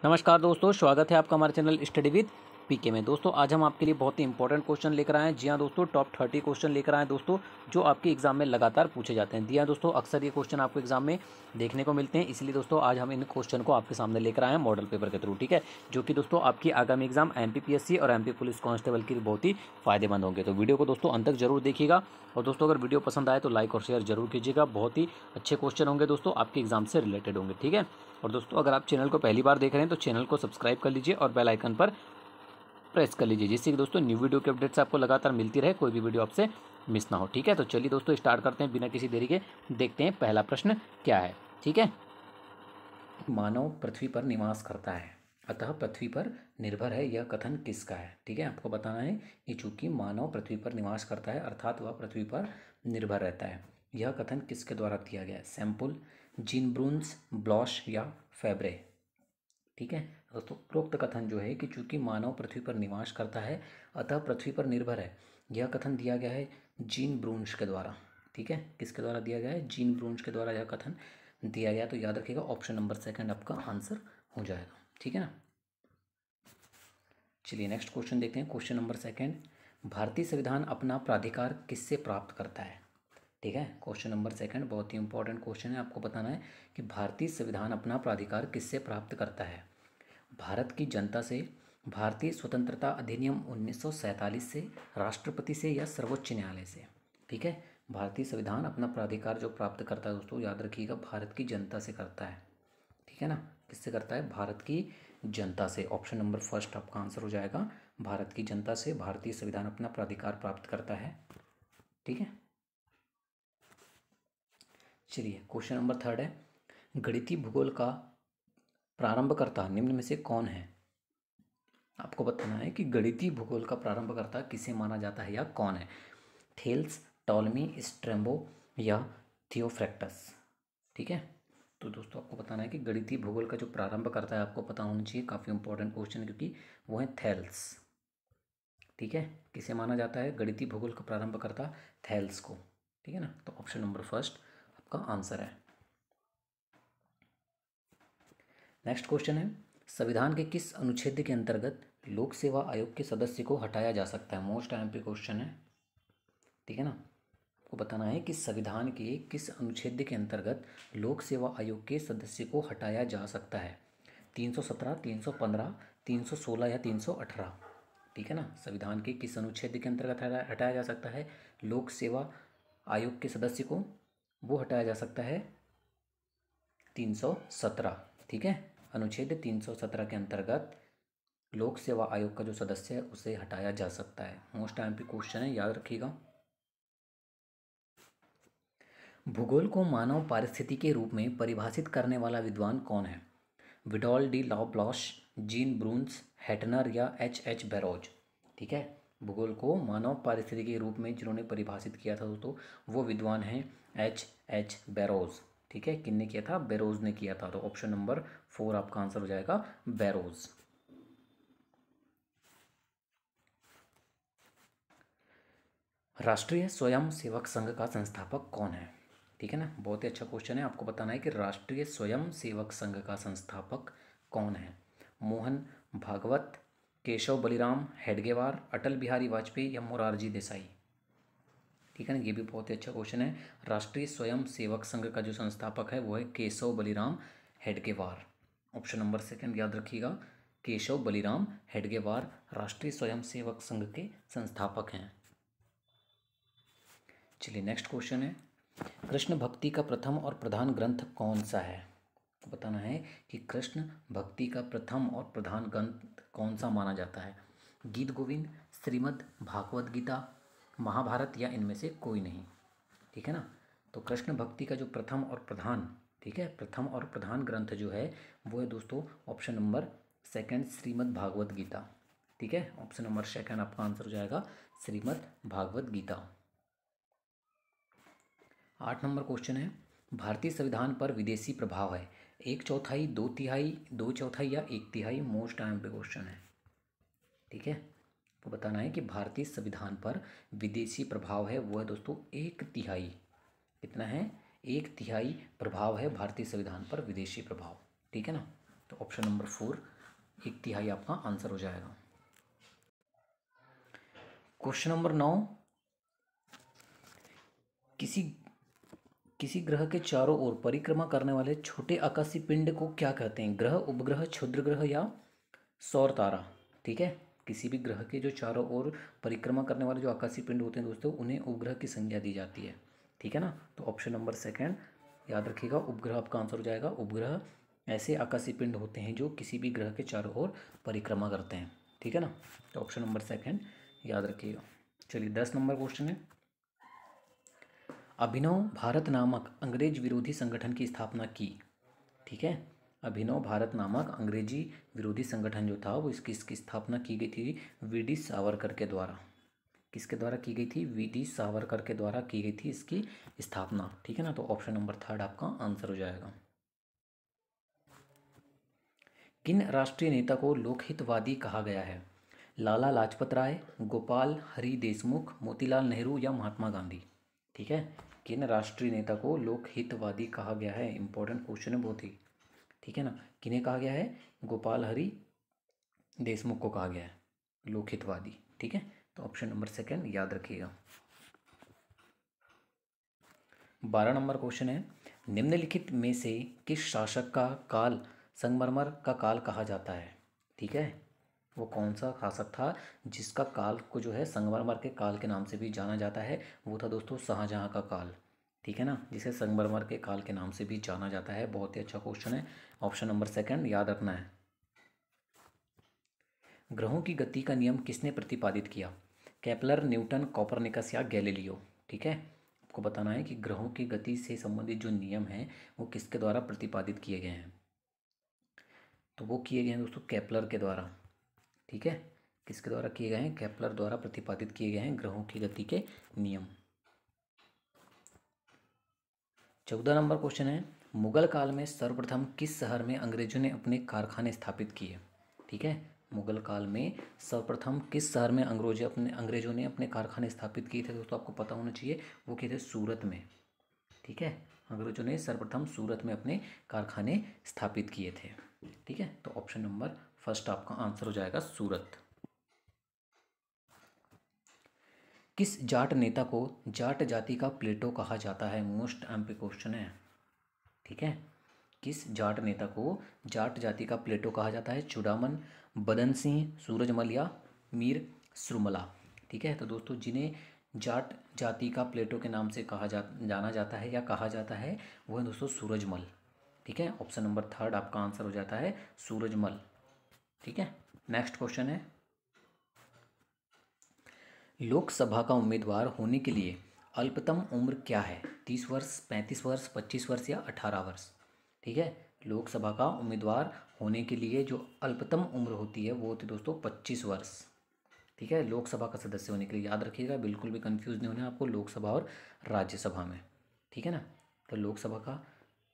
नमस्कार दोस्तों, स्वागत है आपका हमारे चैनल स्टडी विद पीके में। दोस्तों आज हम आपके लिए बहुत ही इंपॉर्टेंट क्वेश्चन लेकर आए हैं। जी हाँ दोस्तों, टॉप 30 क्वेश्चन लेकर आए हैं दोस्तों, जो आपके एग्जाम में लगातार पूछे जाते हैं। जी हाँ दोस्तों, अक्सर ये क्वेश्चन आपको एग्जाम में देखने को मिलते हैं, इसलिए दोस्तों आज हम इन क्वेश्चन को आपके सामने लेकर आए हैं मॉडल पेपर के थ्रू। ठीक है, जो कि दोस्तों आपकी आगामी एग्जाम एमपीपीएससी और एमपी पुलिस कांस्टेबल के लिए बहुत ही फायदेमंद होंगे। तो वीडियो को दोस्तों अंत तक जरूर देखिएगा, और दोस्तों अगर वीडियो पसंद आए तो लाइक और शेयर जरूर कीजिएगा। बहुत ही अच्छे क्वेश्चन होंगे दोस्तों, आपके एग्जाम से रिलेटेड होंगे। ठीक है, और दोस्तों अगर आप चैनल को पहली बार देख रहे हैं तो चैनल को सब्सक्राइब कर लीजिए और बेल आइकन पर प्रेस कर लीजिए, जिससे कि दोस्तों न्यू वीडियो की अपडेट्स आपको लगातार मिलती रहे, कोई भी वीडियो आपसे मिस ना हो। ठीक है, तो चलिए दोस्तों स्टार्ट करते हैं बिना किसी देरी के। देखते हैं पहला प्रश्न क्या है। ठीक है, मानव पृथ्वी पर निवास करता है अतः पृथ्वी पर निर्भर है, यह कथन किसका है। ठीक है, आपको बताना है कि चूंकि मानव पृथ्वी पर निवास करता है अर्थात वह पृथ्वी पर निर्भर रहता है, यह कथन किसके द्वारा दिया गया है। सैंपल, जीन ब्रून्स, ब्लॉश या फैब्रे। ठीक है दोस्तों, उपरोक्त कथन जो है कि चूंकि मानव पृथ्वी पर निवास करता है अतः पृथ्वी पर निर्भर है, यह कथन दिया गया है जीन ब्रून्स के द्वारा। ठीक है, किसके द्वारा दिया गया है, जीन ब्रून्स के द्वारा यह कथन दिया गया। तो याद रखिएगा ऑप्शन नंबर सेकंड आपका आंसर हो जाएगा। ठीक है ना, चलिए नेक्स्ट क्वेश्चन देखते हैं। क्वेश्चन नंबर सेकंड, भारतीय संविधान अपना प्राधिकार किससे प्राप्त करता है। ठीक है, क्वेश्चन नंबर सेकंड बहुत ही इंपॉर्टेंट क्वेश्चन है। आपको बताना है कि भारतीय संविधान अपना प्राधिकार किससे प्राप्त करता है। भारत की जनता से, भारतीय स्वतंत्रता अधिनियम 1947 से, राष्ट्रपति से या सर्वोच्च न्यायालय से। ठीक है, भारतीय संविधान अपना प्राधिकार जो प्राप्त करता है दोस्तों, याद रखिएगा भारत की जनता से करता है। ठीक है ना, किससे करता है, भारत की जनता से। ऑप्शन नंबर फर्स्ट आपका आंसर हो जाएगा, भारत की जनता से भारतीय संविधान अपना प्राधिकार प्राप्त करता है। ठीक है, चलिए क्वेश्चन नंबर थर्ड है, गणितीय भूगोल का प्रारंभकर्ता निम्न में से कौन है। आपको बताना है कि गणितीय भूगोल का प्रारंभकर्ता किसे माना जाता है या कौन है। थेल्स, टॉलमी, स्ट्रैबो या थियोफ्रैक्टस। ठीक है, तो दोस्तों आपको बताना है कि गणितीय भूगोल का जो प्रारंभकर्ता है, आपको पता होना चाहिए, काफ़ी इंपॉर्टेंट क्वेश्चन है क्योंकि वो है थेल्स। ठीक है, किसे माना जाता है गणितीय भूगोल का प्रारंभकर्ता, थेल्स को। ठीक है ना, तो ऑप्शन नंबर फर्स्ट आपका आंसर है। नेक्स्ट क्वेश्चन है, संविधान के किस अनुच्छेद के अंतर्गत लोक सेवा आयोग के सदस्य को हटाया जा सकता है। मोस्ट एमपी क्वेश्चन है। ठीक है ना, आपको बताना है कि संविधान के किस अनुच्छेद के अंतर्गत लोक सेवा आयोग के सदस्य को हटाया जा सकता है। 317, 315, 316 या 318। ठीक है ना, संविधान के किस अनुच्छेद के अंतर्गत हटाया जा सकता है लोक सेवा आयोग के सदस्य को, वो हटाया जा सकता है 317। ठीक है, अनुच्छेद 317 के अंतर्गत लोक सेवा आयोग का जो सदस्य है उसे हटाया जा सकता है। मोस्ट एमपी क्वेश्चन है, याद रखिएगा। भूगोल को मानव पारिस्थिति के रूप में परिभाषित करने वाला विद्वान कौन है। विडॉल डी लॉब्लॉश, जीन ब्रून्स, हैटनर या एच बैरोज। ठीक है, भूगोल को मानव पारिस्थिति के रूप में जिन्होंने परिभाषित किया था दोस्तों, वो विद्वान हैं एच बैरोज। ठीक है, किसने किया था, बैरोज ने किया था। तो ऑप्शन नंबर 4 आपका आंसर हो जाएगा, बैरोज। राष्ट्रीय स्वयं सेवक संघ का संस्थापक कौन है। ठीक है ना, बहुत ही अच्छा क्वेश्चन है। आपको बताना है कि राष्ट्रीय स्वयं सेवक संघ का संस्थापक कौन है। मोहन भागवत, केशव बलिराम हेडगेवार, अटल बिहारी वाजपेयी या मोरारजी देसाई। ठीक है ना, ये भी बहुत ही अच्छा क्वेश्चन है। राष्ट्रीय स्वयं सेवक संघ का जो संस्थापक है वो है Keshav Baliram Hedgewar. Option number second याद रखिएगा, केशव बलिराम हेडगेवार राष्ट्रीय स्वयं सेवक संघ के संस्थापक हैं। चलिए नेक्स्ट क्वेश्चन है, कृष्ण भक्ति का प्रथम और प्रधान ग्रंथ कौन सा है। तो बताना है कि कृष्ण भक्ति का प्रथम और प्रधान ग्रंथ कौन सा माना जाता है। गीत गोविंद, श्रीमद् भागवत गीता, महाभारत या इनमें से कोई नहीं। ठीक है ना, तो कृष्ण भक्ति का जो प्रथम और प्रधान, ठीक है, प्रथम और प्रधान ग्रंथ जो है वो है दोस्तों option number second, Shrimad Bhagavad Gita. ठीक है, ऑप्शन नंबर सेकंड आपका आंसर हो जाएगा, श्रीमद् भागवत गीता। 8 नंबर क्वेश्चन है, भारतीय संविधान पर विदेशी प्रभाव है 1/4, 2/3, 2/4 या 1/3। मोस्ट टाइम पे क्वेश्चन है। ठीक है, तो बताना है कि भारतीय संविधान पर विदेशी प्रभाव है वो है दोस्तों 1/3। कितना है, 1/3 प्रभाव है भारतीय संविधान पर विदेशी प्रभाव। ठीक है ना, तो ऑप्शन नंबर 4 1/3 आपका आंसर हो जाएगा। क्वेश्चन नंबर 9, किसी किसी ग्रह के चारों ओर परिक्रमा करने वाले छोटे आकाशीय पिंड को क्या कहते हैं? ग्रह, उपग्रह, क्षुद्र ग्रह या सौर तारा। ठीक है, किसी भी ग्रह के जो चारों ओर परिक्रमा करने वाले जो आकाशीय पिंड होते हैं दोस्तों, उन्हें उपग्रह की संज्ञा दी जाती है। ठीक है ना, तो ऑप्शन नंबर 2 याद रखिएगा, उपग्रह आपका आंसर हो जाएगा। उपग्रह ऐसे आकाशीय पिंड होते हैं जो किसी भी ग्रह के चारों ओर परिक्रमा करते हैं। ठीक है ना, तो ऑप्शन नंबर 2 याद रखिएगा। चलिए 10 नंबर क्वेश्चन है, अभिनव भारत नामक अंग्रेज विरोधी संगठन की स्थापना की। ठीक है, अभिनव भारत नामक अंग्रेजी विरोधी संगठन जो था वो इसकी स्थापना की गई थी वीडी सावरकर के द्वारा। किसके द्वारा की गई थी? वीडी सावरकर के द्वारा की गई थी इसकी स्थापना। ठीक है ना, तो ऑप्शन नंबर 3 आपका आंसर हो जाएगा। किन राष्ट्रीय नेता को लोकहितवादी कहा गया है? लाला लाजपत राय, गोपाल हरि देशमुख, मोतीलाल नेहरू या महात्मा गांधी। ठीक है, किन राष्ट्रीय नेता को लोकहितवादी कहा गया है? इंपॉर्टेंट क्वेश्चन है बहुत ही। ठीक है ना, किन्हें कहा गया है? गोपाल हरि देशमुख को कहा गया है लोकहितवादी। ठीक है, तो ऑप्शन नंबर 2 याद रखिएगा। 12 नंबर क्वेश्चन है, निम्नलिखित में से किस शासक का काल संगमरमर का काल कहा जाता है? ठीक है, वो कौन सा शासक था जिसका काल को जो है संगमरमर के काल के नाम से भी जाना जाता है? वो था दोस्तों शाहजहाँ का काल। ठीक है ना, जिसे संगमरमर के काल के नाम से भी जाना जाता है। बहुत ही अच्छा क्वेश्चन है, ऑप्शन नंबर 2 याद रखना है। ग्रहों की गति का नियम किसने प्रतिपादित किया? केपलर, न्यूटन, कोपरनिकस या गैलीलियो। ठीक है, आपको बताना है कि ग्रहों की गति से संबंधित जो नियम हैं वो किसके द्वारा प्रतिपादित किए गए हैं? तो वो किए गए हैं दोस्तों केपलर के द्वारा। ठीक है, किसके द्वारा किए गए हैं? केपलर द्वारा प्रतिपादित किए गए हैं ग्रहों की गति के नियम। 14 नंबर क्वेश्चन है, मुगल काल में सर्वप्रथम किस शहर में अंग्रेजों ने अपने कारखाने स्थापित किए? ठीक है, मुगल काल में सर्वप्रथम किस शहर में अंग्रेजों ने अपने कारखाने स्थापित किए थे? दोस्तों आपको पता होना चाहिए, वो किए थे सूरत में। ठीक है, अंग्रेजों ने सर्वप्रथम सूरत में अपने कारखाने स्थापित किए थे। ठीक है, तो ऑप्शन नंबर 1 आपका आंसर हो जाएगा सूरत। किस जाट नेता को जाट जाति का प्लेटो कहा जाता है? मोस्ट एमपी क्वेश्चन है। ठीक है, किस जाट नेता को जाट जाति का प्लेटो कहा जाता है? चूड़ामन, बदन सिंह, सूरजमल या मीर सुरमला। ठीक है, तो दोस्तों जिन्हें जाट जाति का प्लेटो के नाम से जाना जाता है या कहा जाता है वो है दोस्तों सूरजमल। ठीक है, ऑप्शन नंबर 3 आपका आंसर हो जाता है सूरजमल। ठीक है, नेक्स्ट क्वेश्चन है, लोकसभा का उम्मीदवार होने के लिए अल्पतम उम्र क्या है? 30 वर्ष, 35 वर्ष, 25 वर्ष या 18 वर्ष। ठीक है, लोकसभा का उम्मीदवार होने के लिए जो अल्पतम उम्र होती है वो होती है दोस्तों 25 वर्ष। ठीक है, लोकसभा का सदस्य होने के लिए याद रखिएगा, बिल्कुल भी कंफ्यूज नहीं होना आपको लोकसभा और राज्यसभा में। ठीक है ना, तो लोकसभा का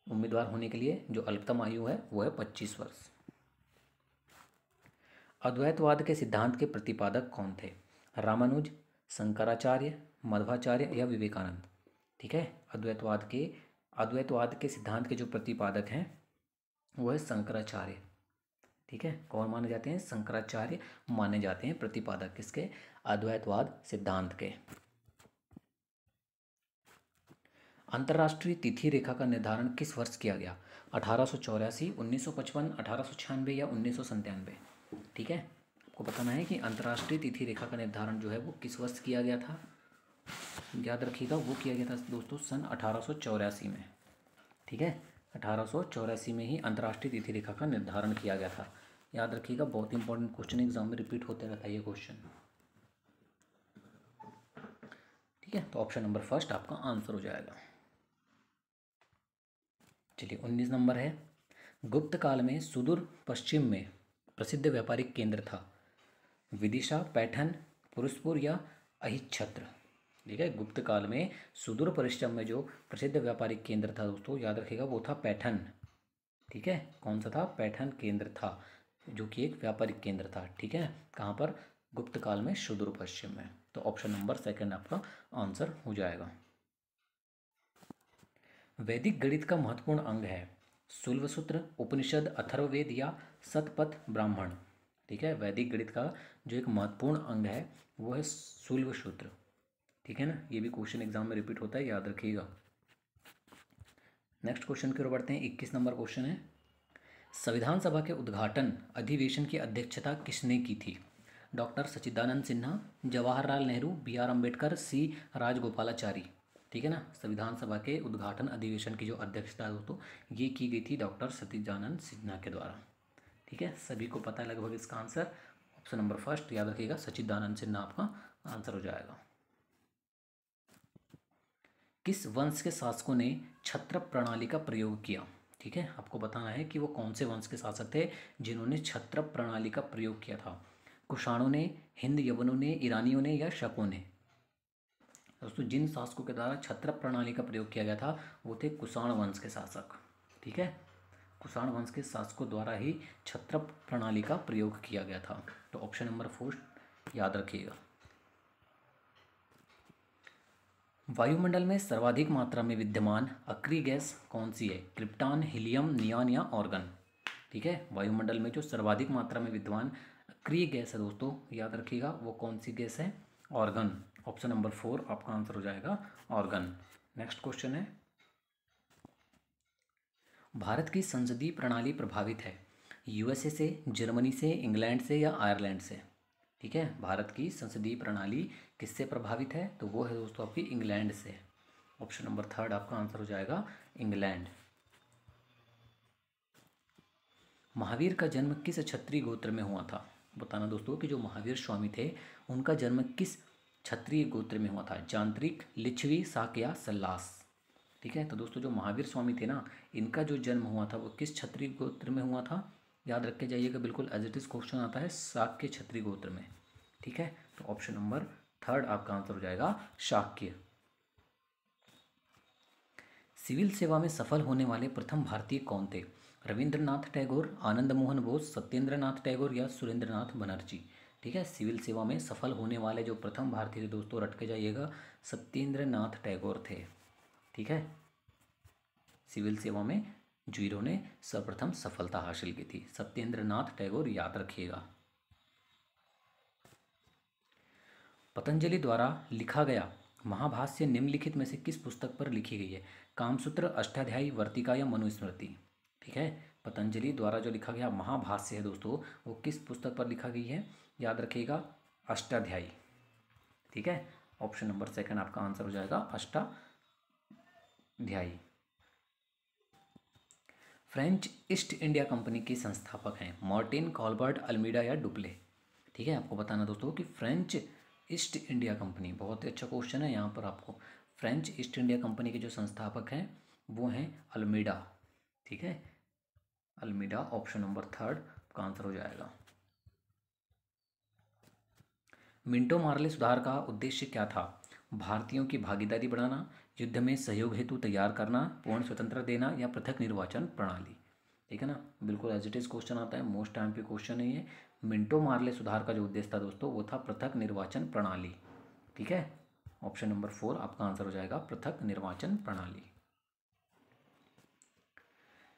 उम्मीदवार होने के लिए जो अल्पतम आयु है वो है 25 वर्ष। अद्वैतवाद के सिद्धांत के प्रतिपादक कौन थे? रामानुज, शंकराचार्य, मध्वाचार्य या विवेकानंद। ठीक है, अद्वैतवाद के सिद्धांत के जो प्रतिपादक हैं वो है शंकराचार्य। ठीक है, कौन माने जाते हैं? शंकराचार्य माने जाते हैं प्रतिपादक किसके? अद्वैतवाद सिद्धांत के। अंतर्राष्ट्रीय तिथि रेखा का निर्धारण किस वर्ष किया गया? 1884, 1955, 1896 या 1997। ठीक है, आपको बताना है कि अंतर्राष्ट्रीय तिथि रेखा का निर्धारण जो है वो किस वर्ष किया गया था? याद रखिएगा, वो किया गया था दोस्तों सन 1884 में। ठीक है, 1884 में ही अंतर्राष्ट्रीय तिथि रेखा का निर्धारण किया गया था। याद रखिएगा, बहुत इंपॉर्टेंट क्वेश्चन एग्जाम में रिपीट होते रहता है ये क्वेश्चन। ठीक है, तो ऑप्शन नंबर 1 आपका आंसर हो जाएगा। चलिए 19 नंबर है, गुप्त काल में सुदूर पश्चिम में प्रसिद्ध व्यापारिक केंद्र था? विदिशा, पैठन, पुरुषपुर या अहिच्छत्र। ठीक है, गुप्त काल में सुदूर पश्चिम में जो प्रसिद्ध व्यापारिक केंद्र था दोस्तों याद रखिएगा वो था पैठन। ठीक है, कौन सा था? पैठन केंद्र था, जो कि एक व्यापारिक केंद्र था। ठीक है, कहाँ पर? गुप्त काल में सुदूर पश्चिम में। तो ऑप्शन नंबर 2 आपका आंसर हो जाएगा। वैदिक गणित का महत्वपूर्ण अंग है शुल्वसूत्र, उपनिषद, अथर्ववेद या शतपथ ब्राह्मण। ठीक है, वैदिक गणित का जो एक महत्वपूर्ण अंग है वो है शुल्वसूत्र। ठीक है ना, ये भी क्वेश्चन एग्जाम में रिपीट होता है, याद रखिएगा। नेक्स्ट क्वेश्चन की ओर बढ़ते हैं। 21 नंबर क्वेश्चन है, संविधान सभा के उद्घाटन अधिवेशन की अध्यक्षता किसने की थी? Doctor Sachchidananda Sinha, Jawaharlal Nehru, B R Ambedkar, C Rajagopalachari. ठीक है ना, संविधान सभा के उद्घाटन अधिवेशन की जो अध्यक्षता है दोस्तों ये की गई थी डॉक्टर सच्चिदानंद सिन्हा के द्वारा। ठीक है, सभी को पता है लगभग इसका आंसर। ऑप्शन नंबर फर्स्ट याद रखिएगा, सच्चिदानंद सिन्हा आपका आंसर हो जाएगा। किस वंश के शासकों ने छत्र प्रणाली का प्रयोग किया? ठीक है, आपको बताना है कि वो कौन से वंश के शासक थे जिन्होंने छत्र प्रणाली का प्रयोग किया था। कुषाणों ने, हिंद यवनों ने, ईरानियों ने या शकों ने? दोस्तों जिन शासकों के द्वारा छत्र प्रणाली का प्रयोग किया गया था वो थे कुषाण वंश के शासक। ठीक है, कुषाण वंश के शासकों द्वारा ही छत्र प्रणाली का प्रयोग किया गया था। तो ऑप्शन नंबर 4 याद रखिएगा। वायुमंडल में सर्वाधिक मात्रा में विद्यमान अक्रिय गैस कौन सी है? क्रिप्टॉन, हीलियम, नियॉन या ऑर्गन? ठीक है, वायुमंडल में जो सर्वाधिक मात्रा में विद्यमान अक्रिय गैस है दोस्तों याद रखिएगा वो कौन सी गैस है? ऑर्गन। ऑप्शन नंबर 4 आपका आंसर हो जाएगा ऑर्गन। नेक्स्ट क्वेश्चन है, भारत की संसदीय प्रणाली प्रभावित है यूएसए से, जर्मनी से, इंग्लैंड से या आयरलैंड से? ठीक है, भारत की संसदीय प्रणाली किससे प्रभावित है? तो वो है दोस्तों आपकी इंग्लैंड से। ऑप्शन नंबर 3 आपका आंसर हो जाएगा इंग्लैंड। महावीर का जन्म किस क्षत्रिय गोत्र में हुआ था? बताना दोस्तों कि जो महावीर स्वामी थे उनका जन्म किस क्षत्रिय गोत्र में हुआ था? जांत्रिक, लिच्छवी, शाक या सल्लास? ठीक है, तो दोस्तों जो महावीर स्वामी थे ना इनका जो जन्म हुआ था वो किस क्षत्रिय गोत्र में हुआ था? याद रख के जाइएगा, बिल्कुल एज इट इज क्वेश्चन आता है, शाक्य क्षत्रिय गोत्र में। ठीक है, तो ऑप्शन नंबर 3 आपका आंसर हो जाएगा शाक्य। सिविल सेवा में सफल होने वाले प्रथम भारतीय कौन थे? रविंद्रनाथ टैगोर, आनंद मोहन बोस, सत्येंद्रनाथ टैगोर या सुरेंद्रनाथ बनर्जी? ठीक है, सिविल सेवा में सफल होने वाले जो प्रथम भारतीय थे दोस्तों रट के जाइएगा, सत्येंद्रनाथ टैगोर थे। ठीक है, सिविल सेवा में जो इन्होंने सर्वप्रथम सफलता हासिल की थी, सत्येंद्रनाथ टैगोर, याद रखिएगा। पतंजलि द्वारा लिखा गया महाभाष्य निम्नलिखित में से किस पुस्तक पर लिखी गई है? कामसूत्र, अष्टाध्यायी, वर्तिका या मनुस्मृति? ठीक है, पतंजलि द्वारा जो लिखा गया महाभाष्य है दोस्तों वो किस पुस्तक पर लिखा गई है? याद रखिएगा, अष्टाध्यायी। ठीक है, ऑप्शन नंबर 2 आपका आंसर हो जाएगा Ashtadhyayi. French east India company के संस्थापक हैं मार्टिन, कॉलबर्ट, अल्मीडा या डुप्ले? ठीक है, आपको बताना दोस्तों कि फ्रेंच ईस्ट इंडिया कंपनी, बहुत ही अच्छा क्वेश्चन है यहाँ पर आपको। फ्रेंच ईस्ट इंडिया कंपनी के जो संस्थापक हैं वो हैं अल्मीडा। ठीक है, अल्मीडा, ऑप्शन नंबर 3 का आंसर हो जाएगा। मिंटो मार्ले सुधार का उद्देश्य क्या था? भारतीयों की भागीदारी बढ़ाना, युद्ध में सहयोग हेतु तैयार करना, पूर्ण स्वतंत्रता देना या पृथक निर्वाचन प्रणाली? ठीक है ना, बिल्कुल एज इट इज क्वेश्चन आता है, मोस्ट टाइम पे क्वेश्चन है ये। मिंटो मार्ले सुधार का जो उद्देश्य था दोस्तों वो था पृथक निर्वाचन प्रणाली। ठीक है, ऑप्शन नंबर 4 आपका आंसर हो जाएगा पृथक निर्वाचन प्रणाली।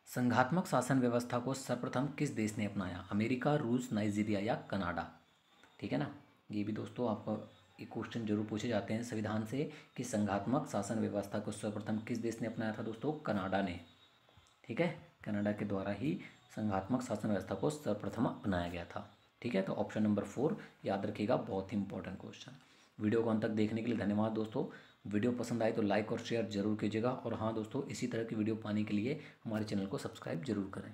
संघात्मक शासन व्यवस्था को सर्वप्रथम किस देश ने अपनाया? अमेरिका, रूस, नाइजीरिया या कनाडा? ठीक है ना, ये भी दोस्तों आपको एक क्वेश्चन जरूर पूछे जाते हैं संविधान से कि संघात्मक शासन व्यवस्था को सर्वप्रथम किस देश ने अपनाया था? दोस्तों कनाडा ने। ठीक है, कनाडा के द्वारा ही संघात्मक शासन व्यवस्था को सर्वप्रथम अपनाया गया था। ठीक है, तो ऑप्शन नंबर 4 याद रखिएगा, बहुत ही इंपॉर्टेंट क्वेश्चन। वीडियो को अंत तक देखने के लिए धन्यवाद दोस्तों। वीडियो पसंद आए तो लाइक और शेयर जरूर कीजिएगा, और हाँ दोस्तों इसी तरह की वीडियो पाने के लिए हमारे चैनल को सब्सक्राइब जरूर करें।